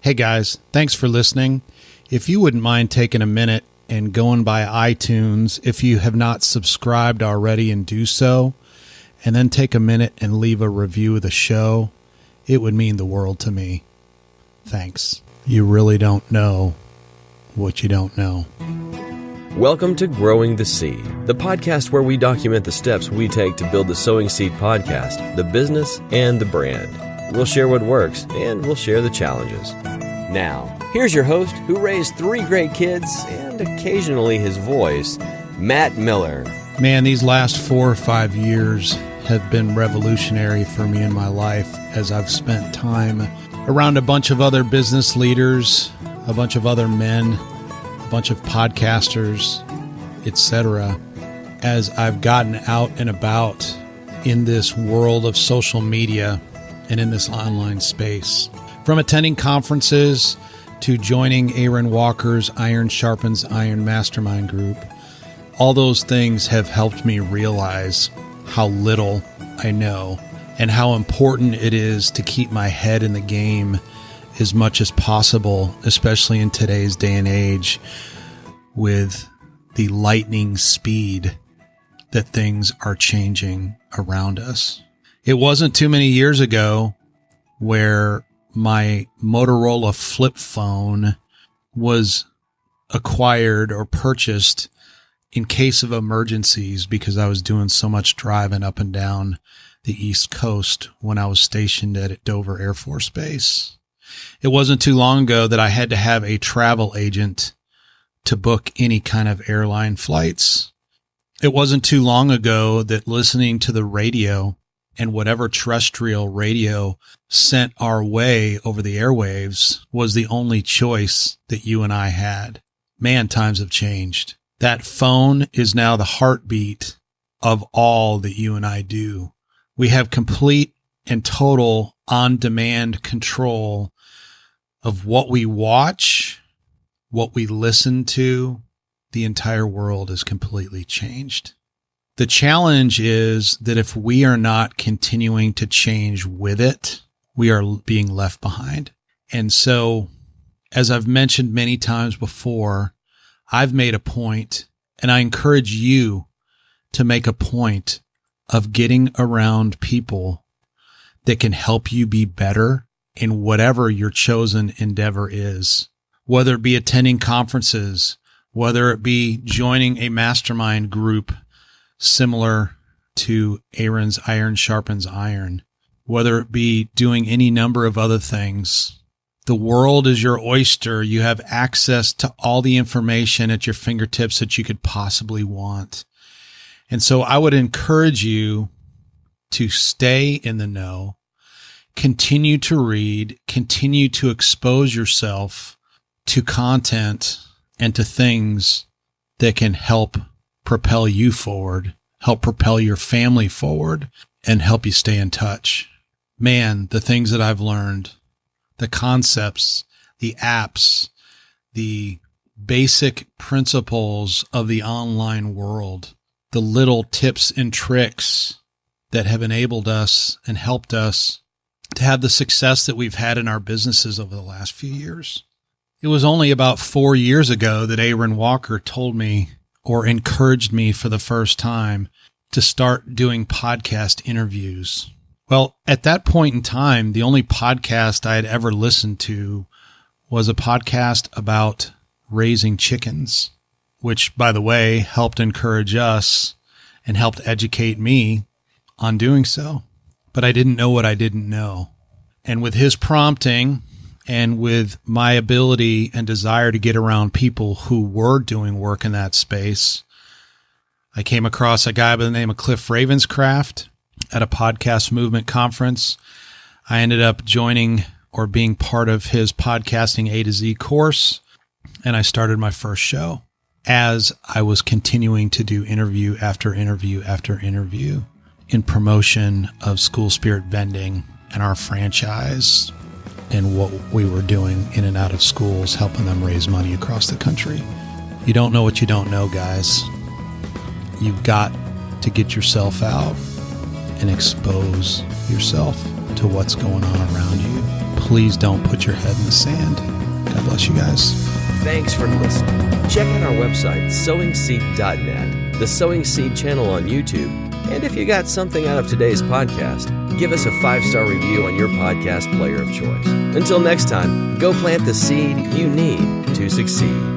Hey guys, thanks for listening. If you wouldn't mind taking a minute and going by iTunes, if you have not subscribed already, and do so, and then take a minute and leave a review of the show, it would mean the world to me. Thanks. You really don't know what you don't know. Welcome to Growing the Seed, the podcast where we document the steps we take to build the Sowing Seed podcast, the business, and the brand. We'll share what works, and we'll share the challenges. Now, here's your host who raised 3 great kids and occasionally his voice, Matt Miller. Man, these last 4 or 5 years have been revolutionary for me in my life as I've spent time around a bunch of other business leaders, a bunch of other men, a bunch of podcasters, etc. As I've gotten out and about in this world of social media and in this online space. From attending conferences to joining Aaron Walker's Iron Sharpens Iron Mastermind group, all those things have helped me realize how little I know and how important it is to keep my head in the game as much as possible, especially in today's day and age with the lightning speed that things are changing around us. It wasn't too many years ago where my Motorola flip phone was acquired or purchased in case of emergencies because I was doing so much driving up and down the East Coast when I was stationed at Dover Air Force Base. It wasn't too long ago that I had to have a travel agent to book any kind of airline flights. It wasn't too long ago that listening to the radio and whatever terrestrial radio sent our way over the airwaves was the only choice that you and I had. Man, times have changed. That phone is now the heartbeat of all that you and I do. We have complete and total on-demand control of what we watch, what we listen to. The entire world is completely changed. The challenge is that if we are not continuing to change with it, we are being left behind. And so, as I've mentioned many times before, I've made a point, and I encourage you to make a point of getting around people that can help you be better in whatever your chosen endeavor is, whether it be attending conferences, whether it be joining a mastermind group similar to Aaron's Iron Sharpens Iron, whether it be doing any number of other things. The world is your oyster. You have access to all the information at your fingertips that you could possibly want. And so I would encourage you to stay in the know, continue to read, continue to expose yourself to content and to things that can help propel you forward, help propel your family forward, and help you stay in touch. Man, the things that I've learned, the concepts, the apps, the basic principles of the online world, the little tips and tricks that have enabled us and helped us to have the success that we've had in our businesses over the last few years. It was only about 4 years ago that Aaron Walker told me or encouraged me for the first time to start doing podcast interviews. Well, at that point in time, the only podcast I had ever listened to was a podcast about raising chickens, which, by the way, helped encourage us and helped educate me on doing so. But I didn't know what I didn't know. And with his prompting and with my ability and desire to get around people who were doing work in that space, I came across a guy by the name of Cliff Ravenscraft at a podcast movement conference. I ended up joining or being part of his podcasting A to Z course, and I started my first show as I was continuing to do interview after interview after interview in promotion of School Spirit Vending and our franchise and what we were doing in and out of schools, helping them raise money across the country. You don't know what you don't know, guys. You've got to get yourself out and expose yourself to what's going on around you. please don't put your head in the sand. God bless you guys. Thanks for listening. Check out our website, sowingseed.net, the Sowing Seed channel on YouTube, and if you got something out of today's podcast, give us a 5-star review on your podcast player of choice. Until next time, go plant the seed you need to succeed.